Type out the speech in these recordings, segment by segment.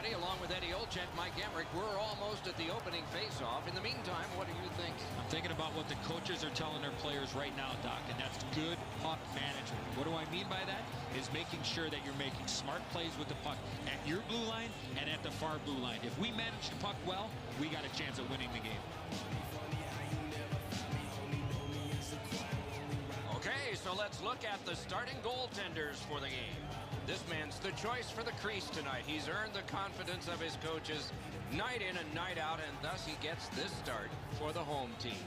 everybody. Along with Eddie Olczyk, Mike Emmerich, we're almost at the opening face-off. In the meantime, what do you think? I'm thinking about what the coaches are telling their players right now, Doc, and that's good puck management. What do I mean by that? Is making sure that you're making smart plays with the puck at your blue line and at the far blue line. If we manage the puck well, we got a chance of winning the game. Okay, so let's look at the starting goaltenders for the game. This man's the choice for the crease tonight. He's earned the confidence of his coaches night in and night out, and thus he gets this start for the home team.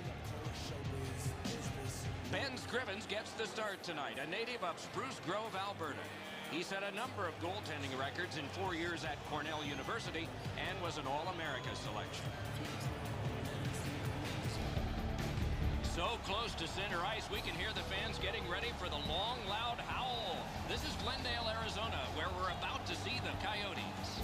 Ben Scrivens gets the start tonight, a native of Spruce Grove, Alberta. He set a number of goaltending records in 4 years at Cornell University and was an All-America selection. So close to center ice, we can hear the fans getting ready for the long, loud howl. This is Glendale, Arizona, where we're about to see the Coyotes.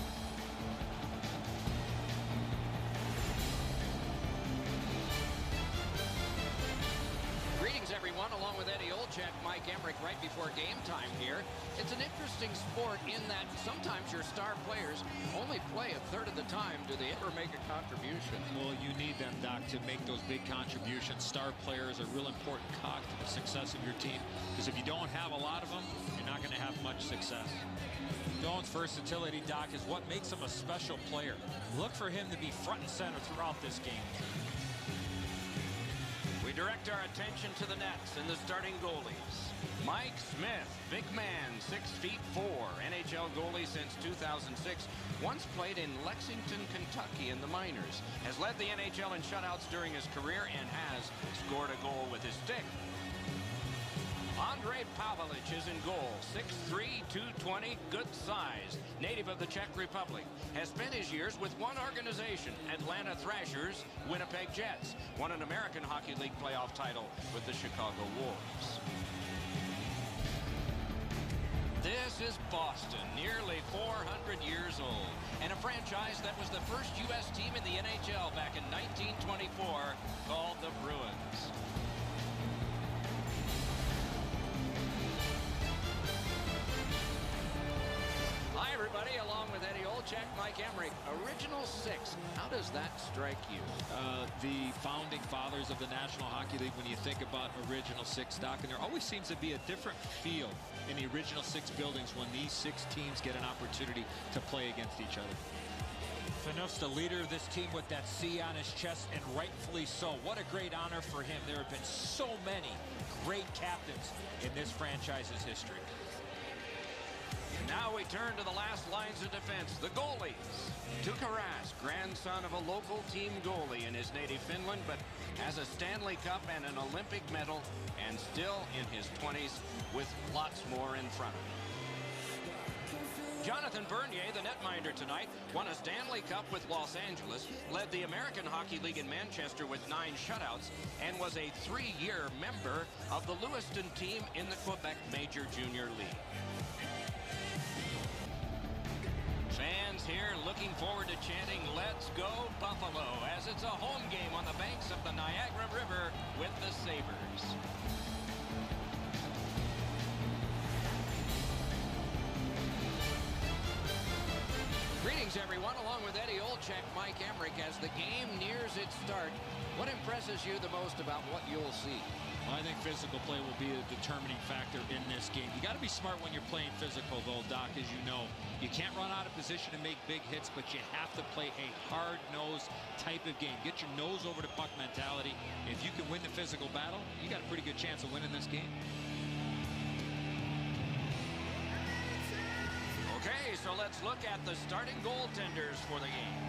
Greetings, everyone, along with Eddie Olczyk, Mike Emmerich, right before game time here. It's an interesting sport in that sometimes your star players only play a third of the time. Do they ever make a contribution? Well, you need them, Doc, to make those big contributions. Star players are a real important cog to the success of your team, because if you don't have a lot of them, you're not going to have much success. Doan's versatility, Doc, is what makes him a special player. Look for him to be front and center throughout this game. We direct our attention to the nets and the starting goalies. Mike Smith, big man, 6'4", NHL goalie since 2006. Once played in Lexington, Kentucky in the minors. Has led the NHL in shutouts during his career and has scored a goal with his stick. Andrej Pavlich is in goal, 6'3", 220, good size. Native of the Czech Republic. Has spent his years with one organization, Atlanta Thrashers, Winnipeg Jets. Won an American Hockey League playoff title with the Chicago Wolves. This is Boston, nearly 400 years old, and a franchise that was the first U.S. team in the NHL back in 1924, called the Bruins. Hi, everybody. Along with Eddie Olczyk, Mike Emmerich. Original six. How does that strike you? The founding fathers of the National Hockey League, when you think about original six, Doc, and there always seems to be a different feel in the original six buildings when these six teams get an opportunity to play against each other. Phaneuf's the leader of this team with that C on his chest, and rightfully so. What a great honor for him. There have been so many great captains in this franchise's history. Now we turn to the last lines of defense, the goalies. Tuukka Rask, grandson of a local team goalie in his native Finland, but has a Stanley Cup and an Olympic medal, and still in his 20s with lots more in front of him. Jonathan Bernier, the netminder tonight, won a Stanley Cup with Los Angeles, led the American Hockey League in Manchester with 9 shutouts, and was a 3-year member of the Lewiston team in the Quebec Major Junior League. Fans here looking forward to chanting, "Let's go Buffalo," as it's a home game on the banks of the Niagara River with the Sabres. Greetings, everyone, along with Eddie Olczyk, Mike Emmerich. As the game nears its start, what impresses you the most about what you'll see? I think physical play will be a determining factor in this game. You got to be smart when you're playing physical, though, Doc, as you know. You can't run out of position and make big hits, but you have to play a hard-nosed type of game. Get your nose over the puck mentality. If you can win the physical battle, you got a pretty good chance of winning this game. Okay, so let's look at the starting goaltenders for the game.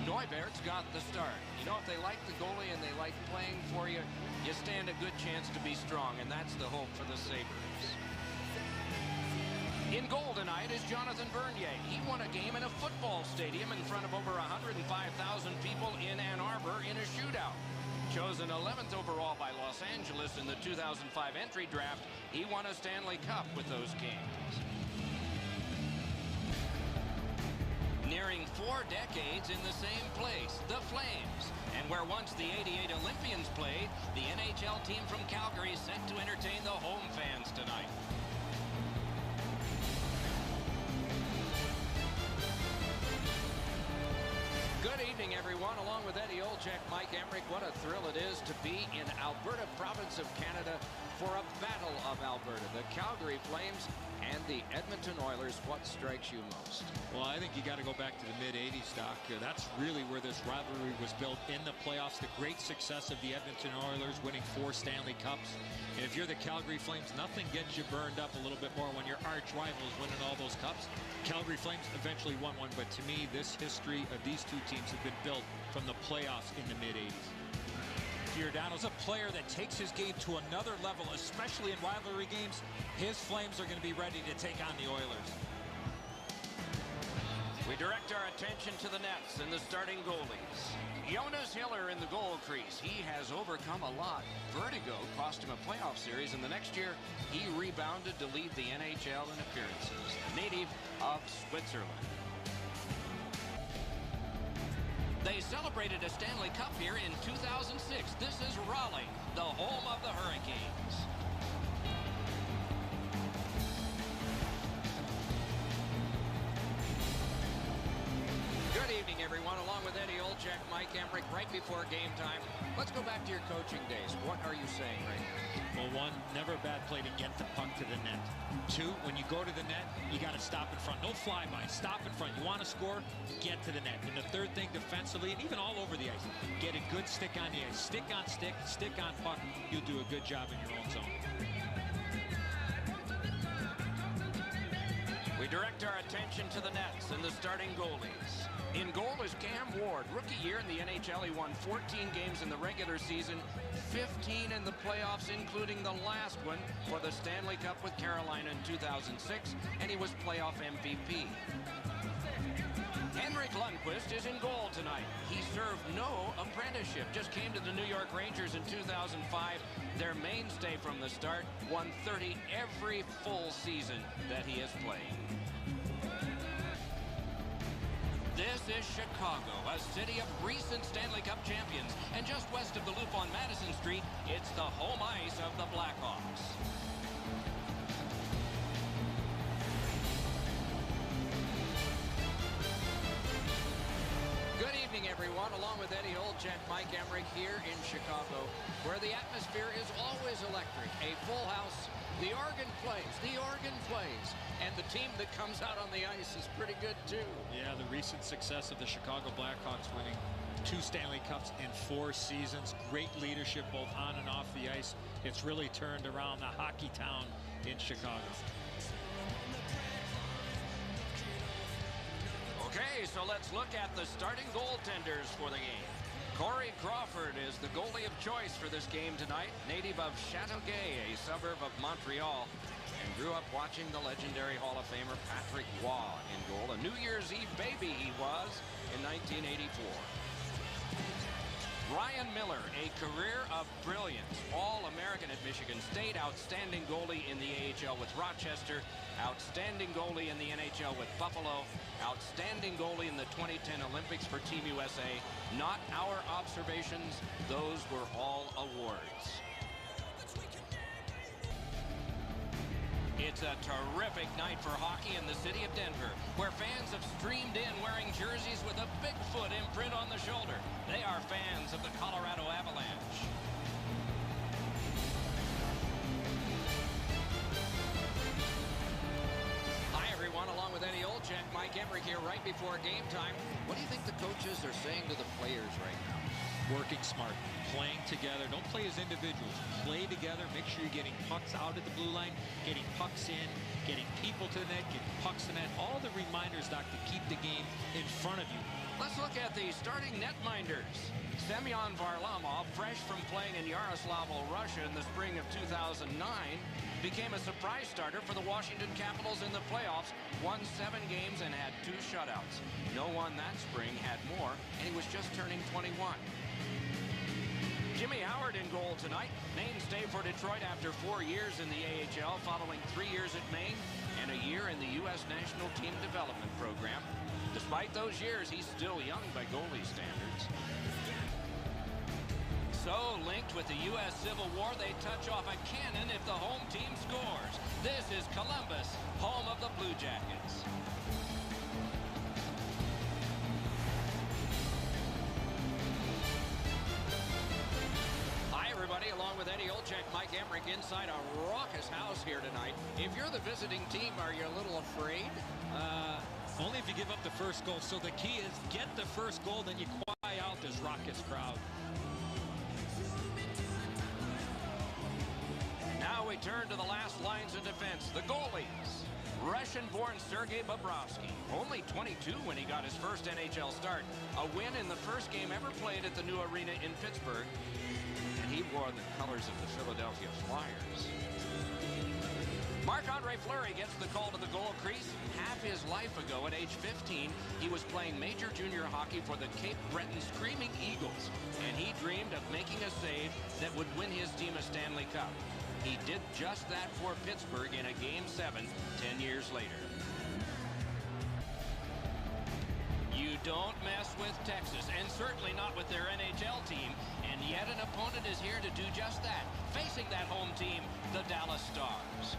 Neubert's got the start. You know, if they like the goalie and they like playing for you, you stand a good chance to be strong, and that's the hope for the Sabres. In goal tonight is Jonathan Bernier. He won a game in a football stadium in front of over 105,000 people in Ann Arbor in a shootout. Chosen 11th overall by Los Angeles in the 2005 entry draft, he won a Stanley Cup with those Kings. Nearing 4 decades in the same place, the Flames. And where once the '88 Olympians played, the NHL team from Calgary set to entertain the home fans tonight. Good evening, everyone. Along with Eddie Olczyk, Mike Emrick, what a thrill it is to be in Alberta, province of Canada, for a battle of Alberta. The Calgary Flames and the Edmonton Oilers. What strikes you most? Well, I think you got to go back to the mid-'80s, Doc. That's really where this rivalry was built in the playoffs. The great success of the Edmonton Oilers winning 4 Stanley Cups. And if you're the Calgary Flames, nothing gets you burned up a little bit more when your arch rivals winning all those cups. Calgary Flames eventually won one, but to me, this history of these two teams have been built from the playoffs in the mid-'80s. Giordano's a player that takes his game to another level, especially in rivalry games. His Flames are going to be ready to take on the Oilers. We direct our attention to the nets and the starting goalies. Jonas Hiller in the goal crease. He has overcome a lot. Vertigo cost him a playoff series, and the next year he rebounded to lead the NHL in appearances. Native of Switzerland. They celebrated a Stanley Cup here in 2006. This is Raleigh, the home of the Hurricanes. Good evening, everyone. Along with Eddie Olczyk, Mike Emrick, right before game time. Let's go back to your coaching days. What are you saying right now? Well, 1, never a bad play to get the puck to the net. 2, when you go to the net, you got to stop in front. No flyby. Stop in front. You want to score, get to the net. And the third thing, defensively, and even all over the ice, get a good stick on the ice. Stick on stick, stick on puck. You'll do a good job in your own zone. We direct our attention to the nets and the starting goalies. In goal is Cam Ward. Rookie year in the NHL, he won 14 games in the regular season, 15 in the playoffs, including the last one for the Stanley Cup with Carolina in 2006, and he was playoff MVP. Henrik Lundqvist is in goal tonight. He served no apprenticeship, just came to the New York Rangers in 2005. Their mainstay from the start, won 30 every full season that he has played. This is Chicago, a city of recent Stanley Cup champions. And just west of the Loop on Madison Street, it's the home ice of the Blackhawks. Good evening, everyone. Along with Eddie Olczyk, Mike Emrick here in Chicago, where the atmosphere is always electric. A full house. The organ plays, and the team that comes out on the ice is pretty good too. Yeah, the recent success of the Chicago Blackhawks winning 2 Stanley Cups in 4 seasons. Great leadership both on and off the ice. It's really turned around the hockey town in Chicago. Okay, so let's look at the starting goaltenders for the game. Corey Crawford is the goalie of choice for this game tonight. Native of Châteauguay, a suburb of Montreal, and grew up watching the legendary Hall of Famer Patrick Roy in goal. A New Year's Eve baby he was in 1984. Ryan Miller, a career of brilliance. All-American at Michigan State, outstanding goalie in the AHL with Rochester, outstanding goalie in the NHL with Buffalo, outstanding goalie in the 2010 Olympics for Team USA. Not our observations, those were all awards. It's a terrific night for hockey in the city of Denver, where fans have streamed in wearing jerseys with a Bigfoot imprint on the shoulder. They are fans of the Colorado Avalanche. Hi, everyone. Along with Eddie Olczyk, Mike Emrick here right before game time. What do you think the coaches are saying to the players right now? Working smart, playing together. Don't play as individuals. Play together. Make sure you're getting pucks out at the blue line, getting pucks in, getting people to the net, getting pucks to the net. All the reminders, Doc, to keep the game in front of you. Let's look at the starting netminders. Semyon Varlamov, fresh from playing in Yaroslavl, Russia in the spring of 2009, became a surprise starter for the Washington Capitals in the playoffs, won 7 games and had 2 shutouts. No one that spring had more, and he was just turning 21. Jimmy Howard in goal tonight. Mainstay for Detroit after 4 years in the AHL, following 3 years at Maine and a year in the U.S. National Team Development Program. Despite those years, he's still young by goalie standards. So, linked with the U.S. Civil War, they touch off a cannon if the home team scores. This is Columbus, home of the Blue Jackets. everybody, along with Eddie Olczyk, Mike Emmerich, inside a raucous house here tonight. If you're the visiting team, are you a little afraid? Only if you give up the first goal. So the key is get the first goal, then you quiet out this raucous crowd. Now we turn to the last lines of defense, the goalies. Russian-born Sergei Bobrovsky, only 22 when he got his first NHL start. A win in the first game ever played at the new arena in Pittsburgh. And he wore the colors of the Philadelphia Flyers. Marc-Andre Fleury gets the call to the goal crease. Half his life ago, at age 15, he was playing major junior hockey for the Cape Breton Screaming Eagles. And he dreamed of making a save that would win his team a Stanley Cup. He did just that for Pittsburgh in a Game 7 10 years later. You don't mess with Texas, and certainly not with their NHL team. And yet an opponent is here to do just that, facing that home team, the Dallas Stars.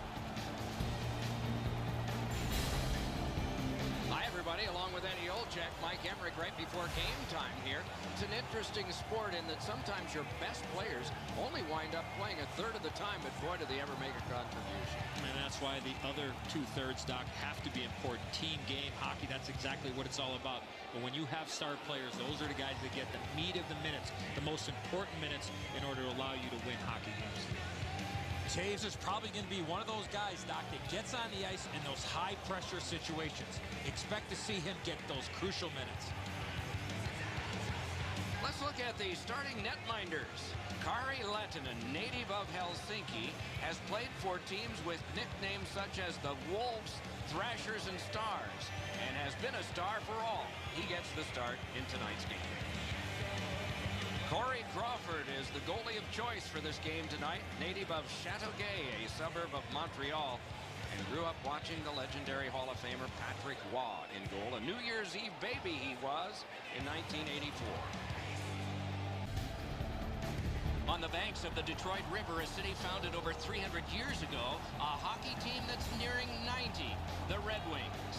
Hi, everybody, along with Eddie Olczyk, Mike Emmerich, right before game time here. It's an interesting sport in that sometimes your best players only wind up playing a third of the time, but boy, do they ever make a contribution. And that's why the other two-thirds, Doc, have to be important. Team game hockey, that's exactly what it's all about. But when you have star players, those are the guys that get the meat of the minutes, the most important minutes in order to allow you to win hockey games. Taves is probably going to be one of those guys, Doc, that gets on the ice in those high-pressure situations. Expect to see him get those crucial minutes. Let's look at the starting netminders. Kari Lehtinen, native of Helsinki, has played for teams with nicknames such as the Wolves, Thrashers, and Stars, and has been a star for all. He gets the start in tonight's game. Corey Crawford is the goalie of choice for this game tonight, native of Châteauguay, a suburb of Montreal, and grew up watching the legendary Hall of Famer Patrick Waugh in goal. A New Year's Eve baby he was in 1984. On the banks of the Detroit River, a city founded over 300 years ago, a hockey team that's nearing 90, the Red Wings.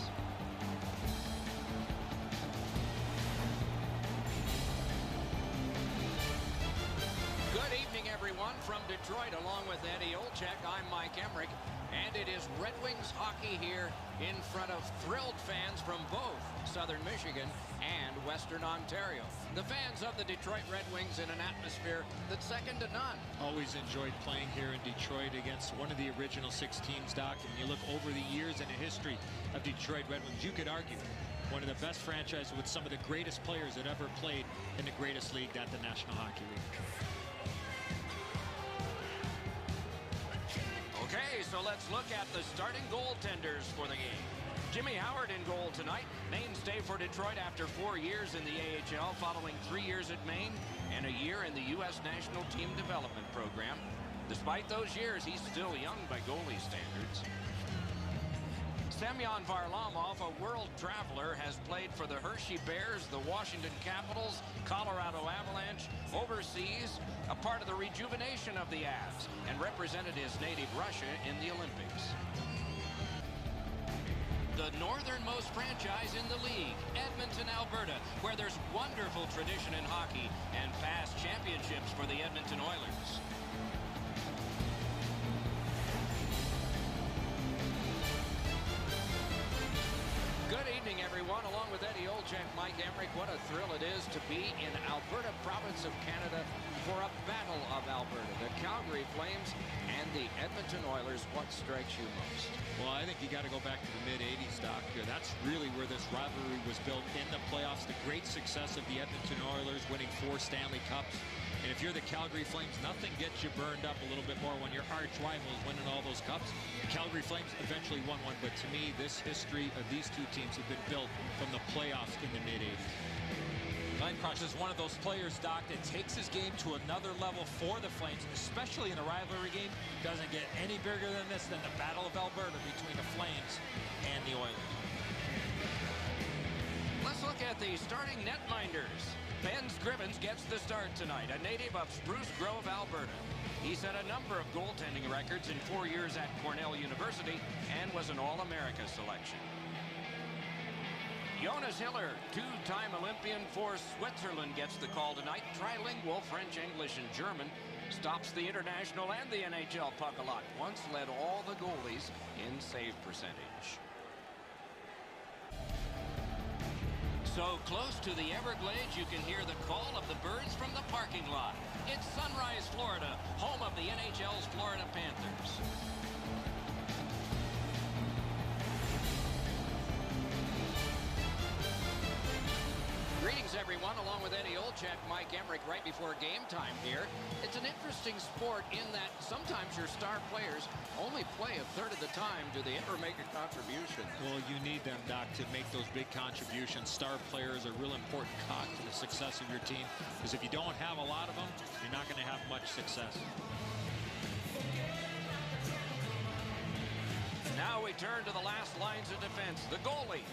Good evening, everyone, from Detroit, along with Eddie Olczyk. I'm Mike Emmerich, and it is Red Wings hockey here in front of thrilled fans from both Southern Michigan and Western Ontario. The fans of the Detroit Red Wings in an atmosphere that's second to none. Always enjoyed playing here in Detroit against one of the original 6 teams, Doc. And you look over the years and the history of Detroit Red Wings, you could argue one of the best franchises with some of the greatest players that ever played in the greatest league, that the National Hockey League. Okay, so let's look at the starting goaltenders for the game. Jimmy Howard in goal tonight. Mainstay for Detroit after 4 years in the AHL, following 3 years at Maine and a year in the U.S. National Team Development Program. Despite those years, he's still young by goalie standards. Semyon Varlamov, a world traveler, has played for the Hershey Bears, the Washington Capitals, Colorado Avalanche, overseas, a part of the rejuvenation of the Avs, and represented his native Russia in the Olympics. The northernmost franchise in the league, Edmonton, Alberta, where there's wonderful tradition in hockey and past championships for the Edmonton Oilers. Good evening, everyone. Along with Eddie Olczyk, Mike Emmerich, what a thrill it is to be in Alberta, province of Canada, for a battle of Alberta. The Calgary Flames and the Edmonton Oilers. What strikes you most? Well, I think you got to go back to the mid-'80s, Doc. That's really where this rivalry was built in the playoffs. The great success of the Edmonton Oilers winning 4 Stanley Cups. And if you're the Calgary Flames, nothing gets you burned up a little bit more when your arch rival is winning all those cups. The Calgary Flames eventually won one, but to me, this history of these two teams have been built from the playoffs in the mid-'80s. Glenn Crush is one of those players, Doc, that takes his game to another level for the Flames, especially in a rivalry game. Doesn't get any bigger than this, than the Battle of Alberta between the Flames and the Oilers. Let's look at the starting netminders. Ben Scrivens gets the start tonight, a native of Spruce Grove, Alberta. He set a number of goaltending records in 4 years at Cornell University and was an All-America selection. Jonas Hiller, 2-time Olympian for Switzerland, gets the call tonight. Trilingual French, English, and German. Stops the international and the NHL puck a lot. Once led all the goalies in save percentage. So close to the Everglades, you can hear the call of the birds from the parking lot. It's Sunrise, Florida, home of the NHL's Florida Panthers. Greetings, everyone, along with Eddie Olczyk, Mike Emmerich, right before game time here. It's an interesting sport in that sometimes your star players only play a third of the time. Do they ever make a contribution? Well, you need them, Doc, to make those big contributions. Star players are a real important cog to the success of your team, because if you don't have a lot of them, you're not going to have much success. Now we turn to the last lines of defense, the goalies.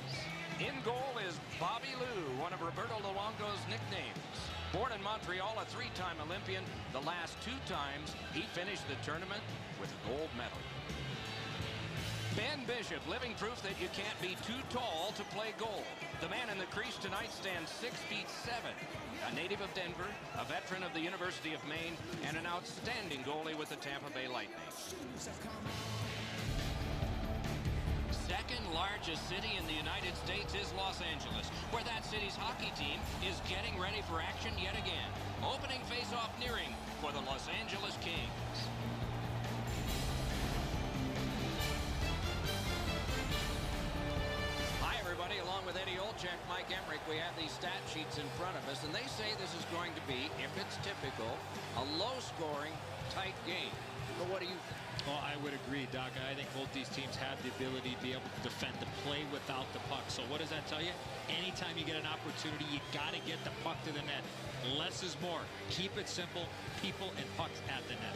In goal is Bobby Lou, one of Roberto Luongo's nicknames. Born in Montreal, a three-time Olympian, the last two times he finished the tournament with a gold medal. Ben Bishop, living proof that you can't be too tall to play goal. The man in the crease tonight stands 6'7". A native of Denver, a veteran of the University of Maine, and an outstanding goalie with the Tampa Bay Lightning. Second largest city in the United States is Los Angeles, where that city's hockey team is getting ready for action yet again. Opening face-off nearing for the Los Angeles Kings. Hi, everybody. Along with Eddie Olczyk, Mike Emmerich, we have these stat sheets in front of us, and they say this is going to be, if it's typical, a low-scoring, tight game. But what do you think? Well, I would agree, Doc. I think both these teams have the ability to be able to defend, to play without the puck. So what does that tell you? Anytime you get an opportunity, you got to get the puck to the net. Less is more. Keep it simple. People and pucks at the net.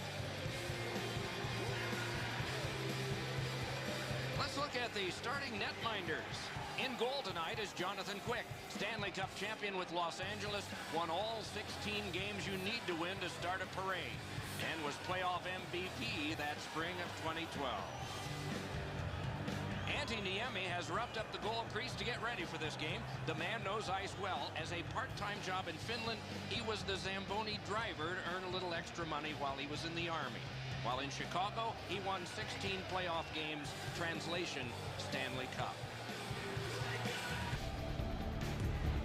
Let's look at the starting netminders. In goal tonight is Jonathan Quick, Stanley Cup champion with Los Angeles, won all 16 games you need to win to start a parade, and was playoff MVP that spring of 2012. Antti Niemi has roughed up the goal crease to get ready for this game. The man knows ice well. As a part-time job in Finland, he was the Zamboni driver to earn a little extra money while he was in the Army. While in Chicago, he won 16 playoff games, translation, Stanley Cup.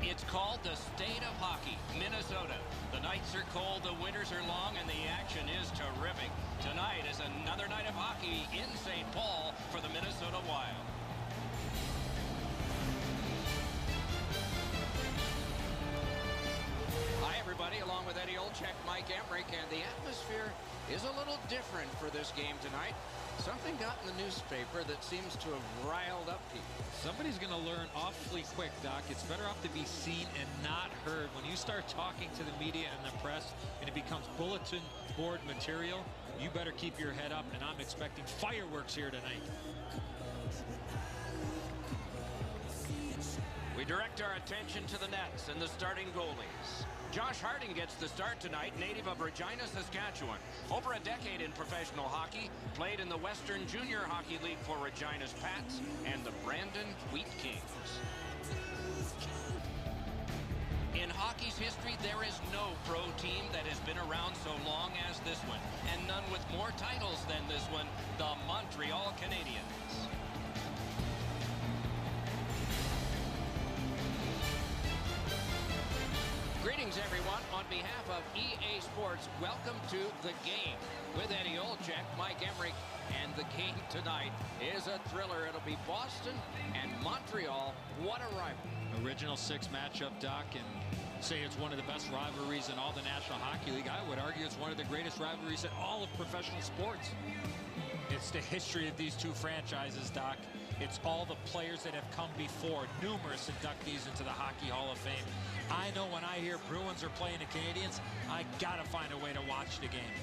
It's called the state of hockey, Minnesota. The nights are cold, the winters are long, and the action is terrific. Tonight is another night of hockey in St. Paul for the Minnesota Wild. Hi, everybody. Along with Eddie Olczyk, Mike Emmerich, and the atmosphere is a little different for this game tonight. Something got in the newspaper that seems to have riled up people. Somebody's going to learn awfully quick, Doc. It's better off to be seen and not heard. When you start talking to the media and the press and it becomes bulletin board material, you better keep your head up, and I'm expecting fireworks here tonight. We direct our attention to the nets and the starting goalies. Josh Harding gets the start tonight, native of Regina, Saskatchewan. Over a decade in professional hockey, played in the Western Junior Hockey League for Regina's Pats and the Brandon Wheat Kings. In hockey's history, there is no pro team that has been around so long as this one, and none with more titles than this one, the Montreal Canadiens. Greetings, everyone. On behalf of EA Sports, welcome to The Game. With Eddie Olczyk, Mike Emmerich, and the game tonight is a thriller. It'll be Boston and Montreal. What a rivalry. Original six matchup, Doc, and say it's one of the best rivalries in all the National Hockey League. I would argue it's one of the greatest rivalries in all of professional sports. It's the history of these two franchises, Doc. It's all the players that have come before, numerous inductees into the Hockey Hall of Fame. I know when I hear Bruins are playing the Canadiens, I gotta find a way to watch the game.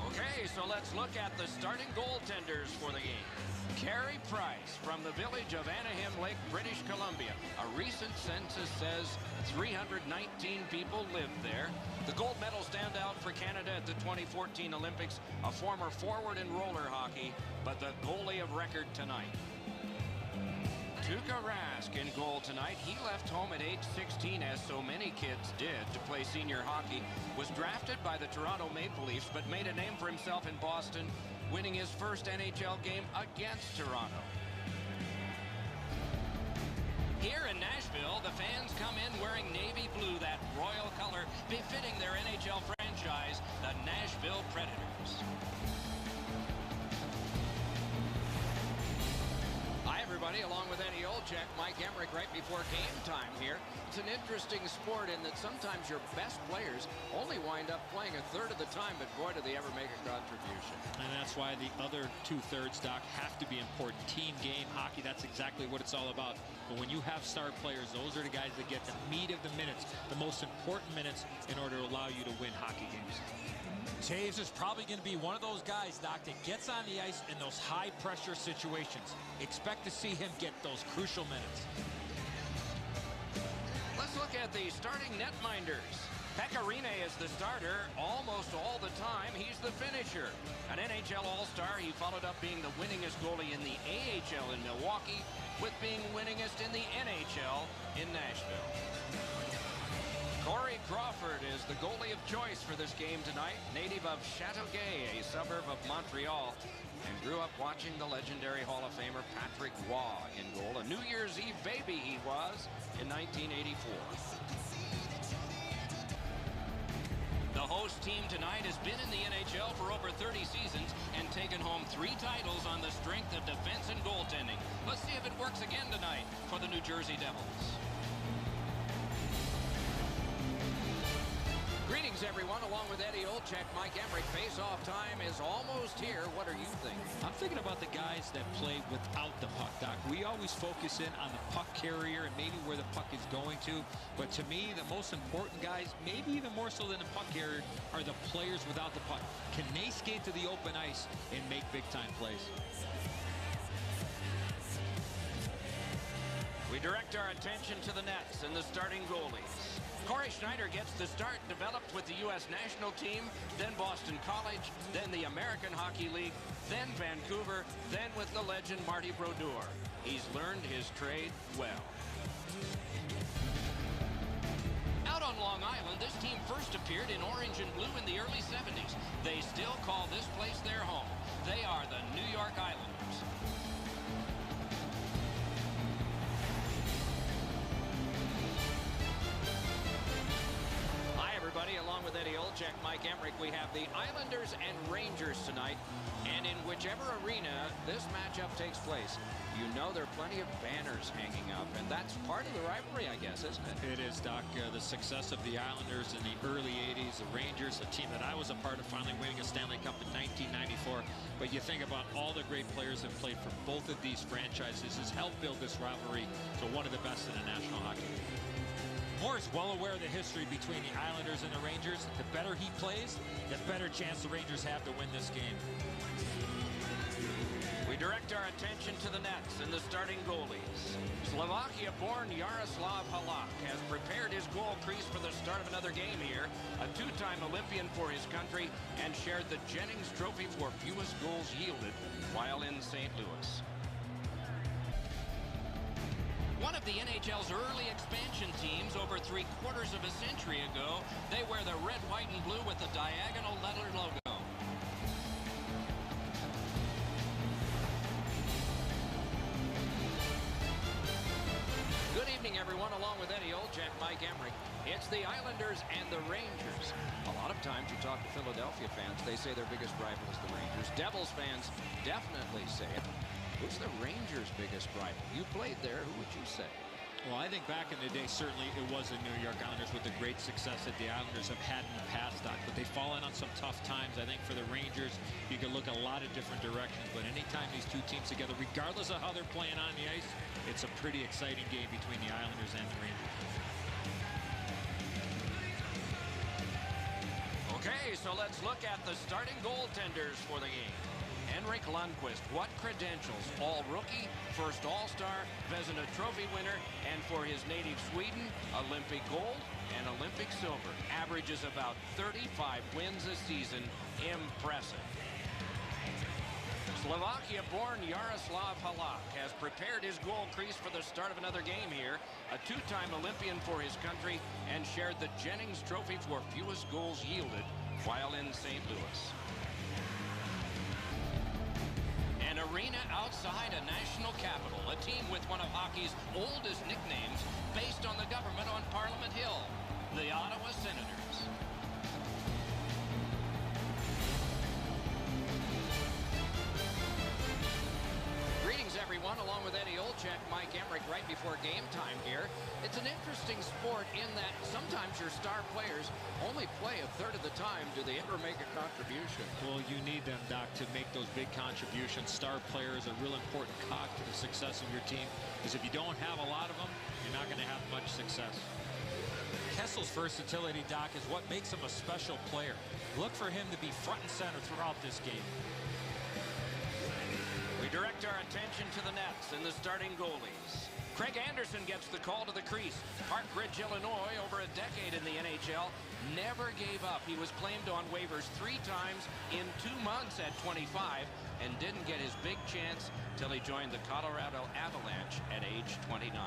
Okay, so let's look at the starting goaltenders for the game. Carey Price from the village of Anaheim Lake, British Columbia. A recent census says 319 people lived there. The gold medal standout for Canada at the 2014 Olympics, a former forward in roller hockey, but the goalie of record tonight. Tuukka Rask in goal tonight. He left home at age 16, as so many kids did, to play senior hockey. Was drafted by the Toronto Maple Leafs, but made a name for himself in Boston, winning his first NHL game against Toronto. Here in Nashville, the fans come in wearing navy blue, that royal color befitting their NHL franchise, the Nashville Predators. Hi, everybody. Along with Eddie Olczyk, Mike Emrick right before game time here. It's an interesting sport in that sometimes your best players only wind up playing a third of the time, but boy, do they ever make a contribution. And that's why the other two-thirds, Doc, have to be important. Team game, hockey, that's exactly what it's all about. But when you have star players, those are the guys that get the meat of the minutes, the most important minutes in order to allow you to win hockey games. Toews is probably going to be one of those guys, Doc, that gets on the ice in those high-pressure situations. Expect to see him get those crucial minutes. Let's look at the starting netminders. Pekka Rinne is the starter almost all the time. He's the finisher. An NHL All-Star, he followed up being the winningest goalie in the AHL in Milwaukee with being winningest in the NHL in Nashville. Corey Crawford is the goalie of choice for this game tonight. Native of Châteauguay, a suburb of Montreal, and grew up watching the legendary Hall of Famer Patrick Roy in goal. A New Year's Eve baby he was in 1984. The host team tonight has been in the NHL for over 30 seasons and taken home 3 titles on the strength of defense and goaltending. Let's see if it works again tonight for the New Jersey Devils. Greetings, everyone. Along with Eddie Olczyk, Mike Emrick. Face-off time is almost here. What are you thinking? I'm thinking about the guys that play without the puck, Doc. We always focus in on the puck carrier and maybe where the puck is going to. But to me, the most important guys, maybe even more so than the puck carrier, are the players without the puck. Can they skate to the open ice and make big-time plays? We direct our attention to the nets and the starting goalies. Corey Schneider gets the start, developed with the U.S. national team, then Boston College, then the American Hockey League, then Vancouver, then with the legend Marty Brodeur. He's learned his trade well. Out on Long Island, this team first appeared in orange and blue in the early 70s. They still call this place their home. They are the New York Islanders. Along with Eddie Olczyk, Mike Emrick, we have the Islanders and Rangers tonight. And in whichever arena this matchup takes place, you know there are plenty of banners hanging up. And that's part of the rivalry, I guess, isn't it? It is, Doc. The success of the Islanders in the early 80s, the Rangers, a team that I was a part of, finally winning a Stanley Cup in 1994. But you think about all the great players that played for both of these franchises has helped build this rivalry to one of the best in the National Hockey League. Moore is well aware of the history between the Islanders and the Rangers. The better he plays, the better chance the Rangers have to win this game. We direct our attention to the nets and the starting goalies. Slovakia-born Jaroslav Halak has prepared his goal crease for the start of another game here. A 2-time Olympian for his country and shared the Jennings Trophy for fewest goals yielded while in St. Louis. One of the NHL's early expansion teams over 3/4 of a century ago. They wear the red, white, and blue with the diagonal letter logo. Good evening, everyone. Along with Eddie Olczyk, Mike Emrick. It's the Islanders and the Rangers. A lot of times you talk to Philadelphia fans, they say their biggest rival is the Rangers. Devils fans definitely say it. Who's the Rangers' biggest rival? You played there. Who would you say? Well, I think back in the day, certainly it was the New York Islanders with the great success that the Islanders have had in the past, Doc. But they've fallen on some tough times. I think for the Rangers, you can look a lot of different directions. But anytime these two teams together, regardless of how they're playing on the ice, it's a pretty exciting game between the Islanders and the Rangers. Okay, so let's look at the starting goaltenders for the game. Henrik Lundqvist, what credentials? All-rookie, first All-Star, Vezina Trophy winner, and for his native Sweden, Olympic gold and Olympic silver. Averages about 35 wins a season. Impressive. Slovakia-born Yaroslav Halak has prepared his goal crease for the start of another game here. A two-time Olympian for his country and shared the Jennings Trophy for fewest goals yielded while in St. Louis. An arena outside a national capital, a team with one of hockey's oldest nicknames based on the government on Parliament Hill, the Ottawa Senators. Greetings, everyone, along with Eddie Olczyk, Mike Emmerich, right before game time here. It's an interesting sport in that sometimes your star players only play a third of the time. Do they ever make a contribution? Well, you need them, Doc, to make those big contributions. Star players are a real important cog to the success of your team, because if you don't have a lot of them, you're not going to have much success. Kessel's versatility, Doc, is what makes him a special player. Look for him to be front and center throughout this game. We direct our attention to the nets and the starting goalies. Craig Anderson gets the call to the crease. Park Ridge, Illinois, over a decade in the NHL, never gave up. He was claimed on waivers 3 times in 2 months at 25 and didn't get his big chance till he joined the Colorado Avalanche at age 29.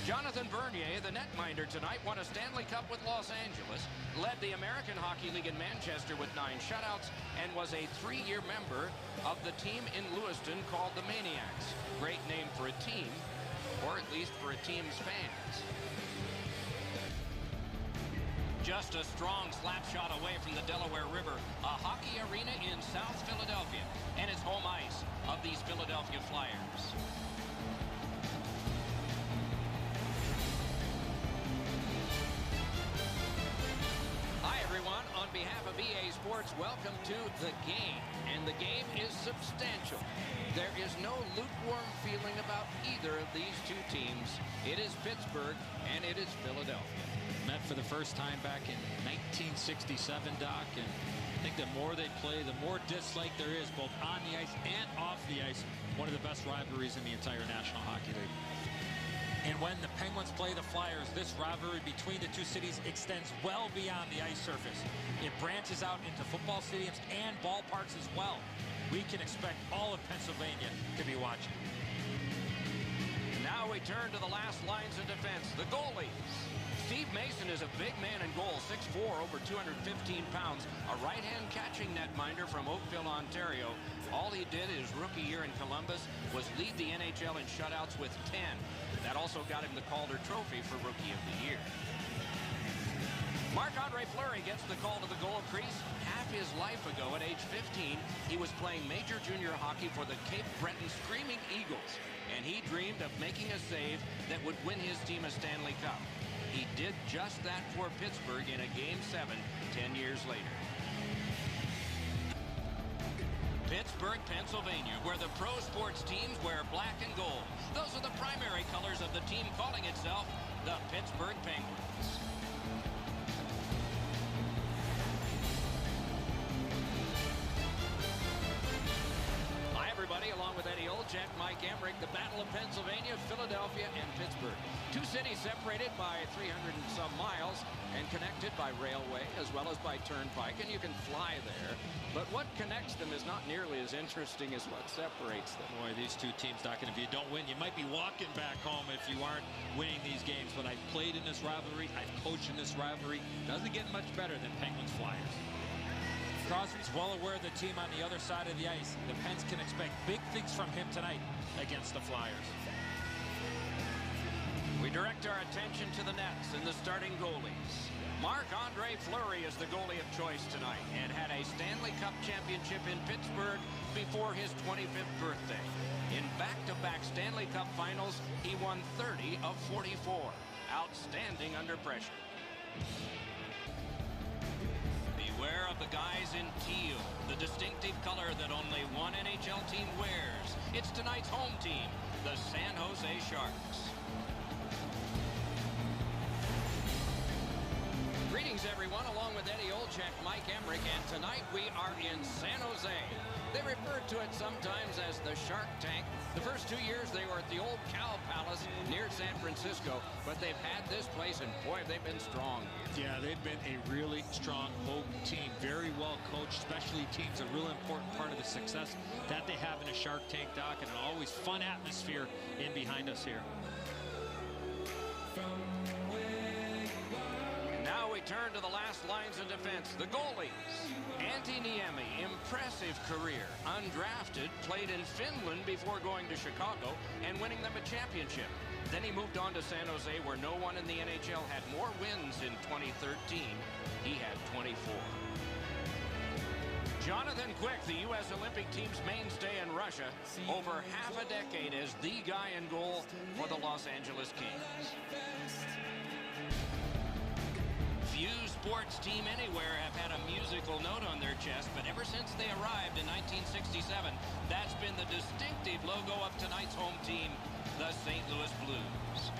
Jonathan Bernier, the netminder tonight, won a Stanley Cup with Los Angeles, led the American Hockey League in Manchester with 9 shutouts, and was a 3-year member of the team in Lewiston called the Maniacs. Great name for a team, or at least for a team's fans. Just a strong slap shot away from the Delaware River, a hockey arena in South Philadelphia, and it's home ice of these Philadelphia Flyers. On behalf of EA Sports, welcome to the game. And the game is substantial. There is no lukewarm feeling about either of these two teams. It is Pittsburgh and it is Philadelphia. Met for the first time back in 1967, Doc, and I think the more they play, the more dislike there is, both on the ice and off the ice. One of the best rivalries in the entire National Hockey League. And when the Penguins play the Flyers, this rivalry between the two cities extends well beyond the ice surface. It branches out into football stadiums and ballparks as well. We can expect all of Pennsylvania to be watching. Now we turn to the last lines of defense, the goalies. Steve Mason is a big man in goal, 6'4", over 215 pounds, a right-hand catching netminder from Oakville, Ontario. All he did his rookie year in Columbus was lead the NHL in shutouts with 10. That also got him the Calder Trophy for Rookie of the Year. Marc-Andre Fleury gets the call to the goal crease. Half his life ago, at age 15, he was playing major junior hockey for the Cape Breton Screaming Eagles, and he dreamed of making a save that would win his team a Stanley Cup. He did just that for Pittsburgh in a Game 7 10 years later. Pittsburgh, Pennsylvania, where the pro sports teams wear black and gold. Those are the primary colors of the team calling itself the Pittsburgh Penguins. Hi, everybody, along with Eddie Olczyk, Mike Emmerich, the Battle of Pennsylvania, Philadelphia, and Pittsburgh. Two cities separated by 300 and some miles and connected by railway as well as by turnpike, and you can fly there. But what connects them is not nearly as interesting as what separates them. Boy, these two teams, Doc, and if you don't win, you might be walking back home if you aren't winning these games. But I've played in this rivalry. I've coached in this rivalry. Doesn't get much better than Penguins Flyers. Crosby's well aware of the team on the other side of the ice. The Pens can expect big things from him tonight against the Flyers. We direct our attention to the nets and the starting goalies. Marc-Andre Fleury is the goalie of choice tonight and had a Stanley Cup championship in Pittsburgh before his 25th birthday. In back-to-back Stanley Cup finals, he won 30 of 44. Outstanding under pressure. Beware of the guys in teal, the distinctive color that only one NHL team wears. It's tonight's home team, the San Jose Sharks. Greetings, everyone. Along with Eddie Olczyk, Mike Emmerich, and tonight we are in San Jose. They referred to it sometimes as the Shark Tank. The first 2 years they were at the old Cow Palace near San Francisco, but they've had this place, and boy, they've been strong. Yeah, they've been a really strong home team, very well coached. Specialty teams, a real important part of the success that they have in a Shark Tank, Doc, and an always fun atmosphere in behind us here. Now we turn to the last lines of defense, the goalies. Antti Niemi, impressive career, undrafted, played in Finland before going to Chicago and winning them a championship. Then he moved on to San Jose, where no one in the NHL had more wins in 2013. He had 24. Jonathan Quick, the U.S. Olympic team's mainstay in Russia, over half a decade as the guy in goal for the Los Angeles Kings. Few sports team anywhere have had a musical note on their chest, but ever since they arrived in 1967, that's been the distinctive logo of tonight's home team, the St. Louis Blues.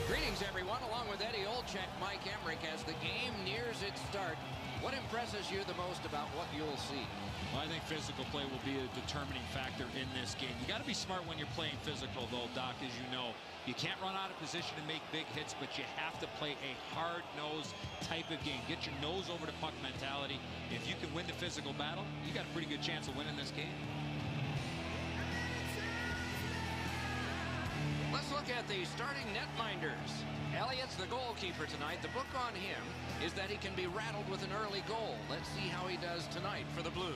Greetings, everyone. Along with Eddie Olczyk, Mike Emmerich, as the game nears its start. What impresses you the most about what you'll see? Well, I think physical play will be a determining factor in this game. You got to be smart when you're playing physical, though, Doc, as you know. You can't run out of position to make big hits, but you have to play a hard-nosed type of game. Get your nose over the puck mentality. If you can win the physical battle, you got a pretty good chance of winning this game. Let's look at the starting netminders. Elliott's the goalkeeper tonight. The book on him is that he can be rattled with an early goal. Let's see how he does tonight for the Blues.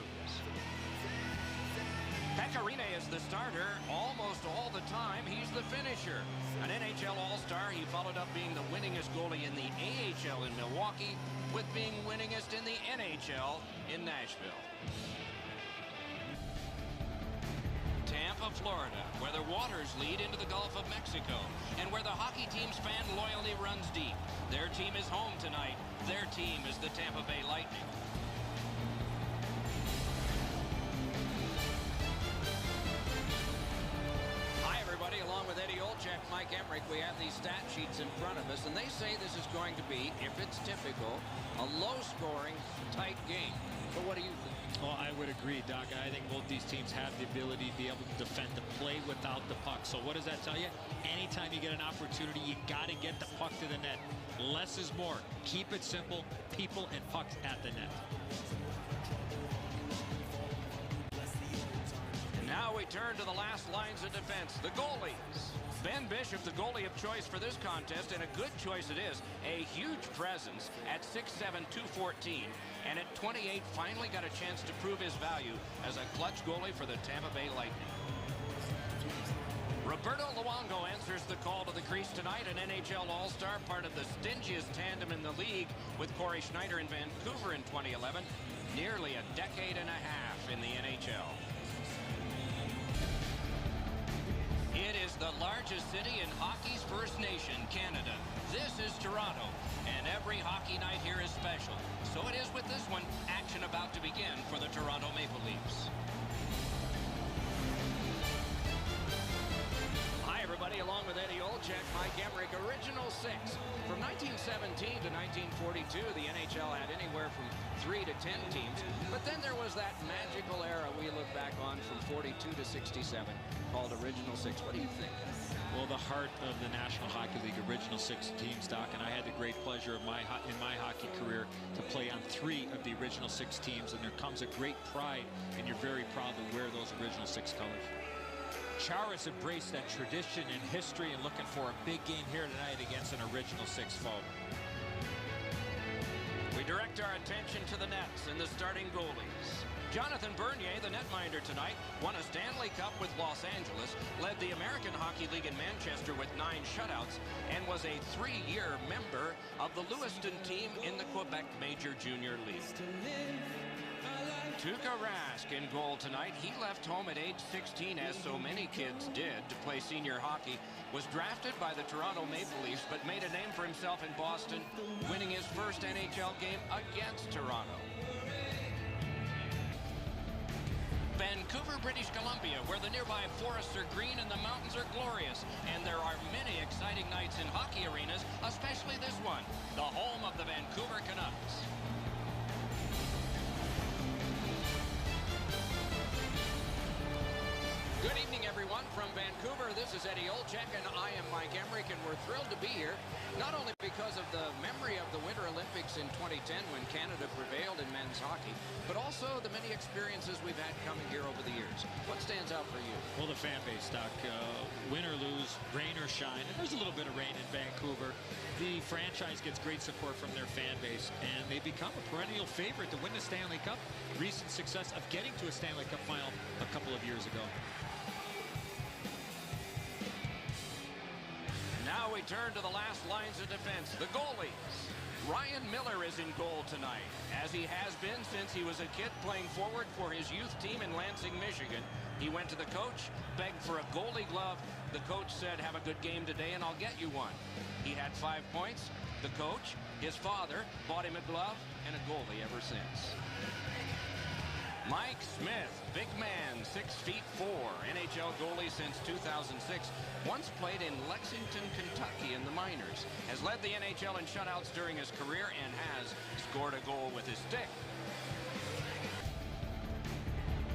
Pecorine is the starter almost all the time. He's the finisher. An NHL All-Star, he followed up being the winningest goalie in the AHL in Milwaukee with being winningest in the NHL in Nashville. Tampa, Florida, where the waters lead into the Gulf of Mexico and where the hockey team's fan loyalty runs deep. Their team is home tonight. Their team is the Tampa Bay Lightning. Hi, everybody. Along with Eddie Olczyk, Mike Emmerich, we have these stat sheets in front of us, and they say this is going to be, if it's typical, a low-scoring, tight game. But what do you think? Well, I would agree, Doc. I think both these teams have the ability to be able to defend, to play without the puck. So what does that tell you? Anytime you get an opportunity, you got to get the puck to the net. Less is more. Keep it simple. People and pucks at the net. And now we turn to the last lines of defense, the goalies. Ben Bishop, the goalie of choice for this contest, and a good choice it is. A huge presence at 6'7", 214, and at 28 finally got a chance to prove his value as a clutch goalie for the Tampa Bay Lightning. Roberto Luongo answers the call to the crease tonight, an NHL All-Star, part of the stingiest tandem in the league with Corey Schneider in Vancouver in 2011. Nearly a decade and a half in the NHL. It is the largest city in hockey's First Nation, Canada. This is Toronto, and every hockey night here is special. So it is with this one, action about to begin for the Toronto Maple Leafs. Hi, everybody. Along with Eddie Olczyk, Mike Emmerich, Original Six. From 1917 to 1942, the NHL had anywhere from 3 to 10 teams. But then there was that magical era we look back on from 42 to 67 called Original Six. What do you think? Well, the heart of the National Hockey League, Original Six teams, Doc, and I had the great pleasure of in my hockey career to play on 3 of the Original Six teams, and there comes a great pride, and you're very proud to wear those Original Six colors. Charis embraced that tradition and history and looking for a big game here tonight against an Original Six foe. We direct our attention to the nets and the starting goalies. Jonathan Bernier, the netminder tonight, won a Stanley Cup with Los Angeles, led the American Hockey League in Manchester with 9 shutouts, and was a 3-year member of the Lewiston team in the Quebec Major Junior League. Tuukka Rask in goal tonight. He left home at age 16, as so many kids did, to play senior hockey. Was drafted by the Toronto Maple Leafs, but made a name for himself in Boston, winning his first NHL game against Toronto. Vancouver, British Columbia, where the nearby forests are green and the mountains are glorious. And there are many exciting nights in hockey arenas, especially this one, the home of the Vancouver Canucks. Good evening, everyone, from Vancouver. This is Eddie Olczyk, and I am Mike Emrick, and we're thrilled to be here, not only because of the memory of the Winter Olympics in 2010 when Canada prevailed in men's hockey, but also the many experiences we've had coming here over the years. What stands out for you? Well, the fan base, Doc. Win or lose, rain or shine, and there's a little bit of rain in Vancouver. The franchise gets great support from their fan base, and they become a perennial favorite to win the Stanley Cup. Recent success of getting to a Stanley Cup final a couple of years ago. Now we turn to the last lines of defense, the goalies. Ryan Miller is in goal tonight, as he has been since he was a kid playing forward for his youth team in Lansing, Michigan. He went to the coach, begged for a goalie glove. The coach said, "Have a good game today and I'll get you one." He had 5 points. The coach, his father, bought him a glove and a goalie ever since. Mike Smith, big man, 6'4", NHL goalie since 2006. Once played in Lexington, Kentucky in the minors. Has led the NHL in shutouts during his career and has scored a goal with his stick.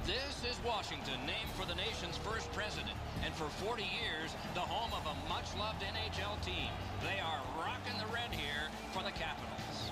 This is Washington, named for the nation's first president. And for 40 years, the home of a much-loved NHL team. They are rocking the red here for the Capitals.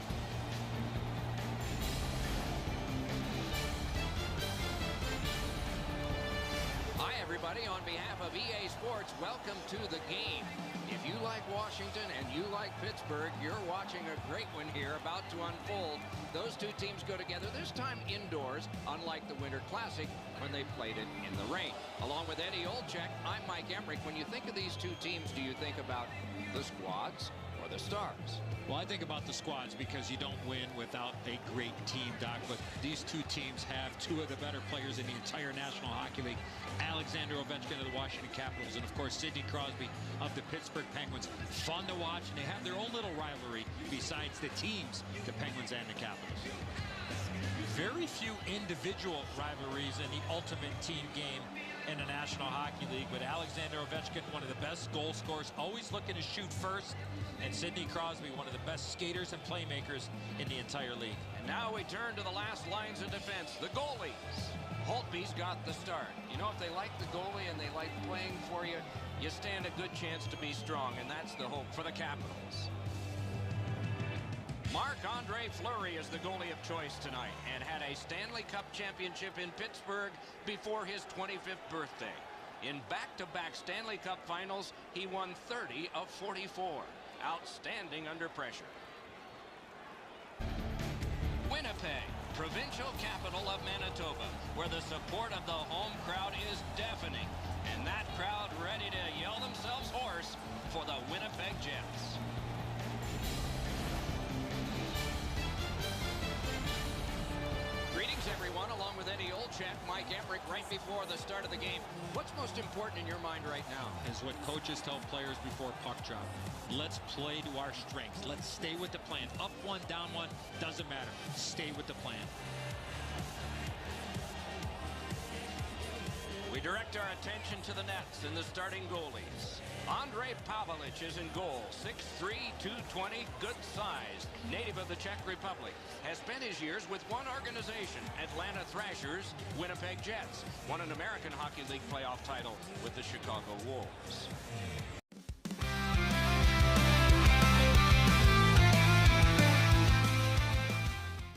Hi, everybody. On behalf of EA Sports, welcome to the game. If you like Washington and you like Pittsburgh, you're watching a great one here about to unfold. Those two teams go together, this time indoors, unlike the Winter Classic when they played it in the rain. Along with Eddie Olczyk, I'm Mike Emrick. When you think of these two teams, do you think about the squads or the stars? Well, I think about the squads because you don't win without a great team, Doc. But these two teams have two of the better players in the entire National Hockey League. Alexander Ovechkin of the Washington Capitals and, of course, Sidney Crosby of the Pittsburgh Penguins. Fun to watch, and they have their own little rivalry besides the teams, the Penguins and the Capitals. Very few individual rivalries in the ultimate team game in the National Hockey League, but Alexander Ovechkin, one of the best goal scorers, always looking to shoot first, and Sidney Crosby, one of the best skaters and playmakers in the entire league. And now we turn to the last lines of defense, the goalies. Holtby's got the start. You know, if they like the goalie and they like playing for you, you stand a good chance to be strong, and that's the hope for the Capitals. Marc-Andre Fleury is the goalie of choice tonight and had a Stanley Cup championship in Pittsburgh before his 25th birthday. In back-to-back Stanley Cup finals, he won 30 of 44. Outstanding under pressure. Winnipeg, provincial capital of Manitoba, where the support of the home crowd is deafening. And that crowd ready to yell themselves hoarse for the Winnipeg Jets. Greetings, everyone. Along with Eddie Olczyk, Mike Emrick, right before the start of the game. What's most important in your mind right now? Is what coaches tell players before puck drop. Let's play to our strengths. Let's stay with the plan. Up one, down one, doesn't matter. Stay with the plan. We direct our attention to the nets and the starting goalies. Andrei Pavlich is in goal, 6'3", 220, good size, native of the Czech Republic. Has spent his years with one organization, Atlanta Thrashers, Winnipeg Jets. Won an American Hockey League playoff title with the Chicago Wolves.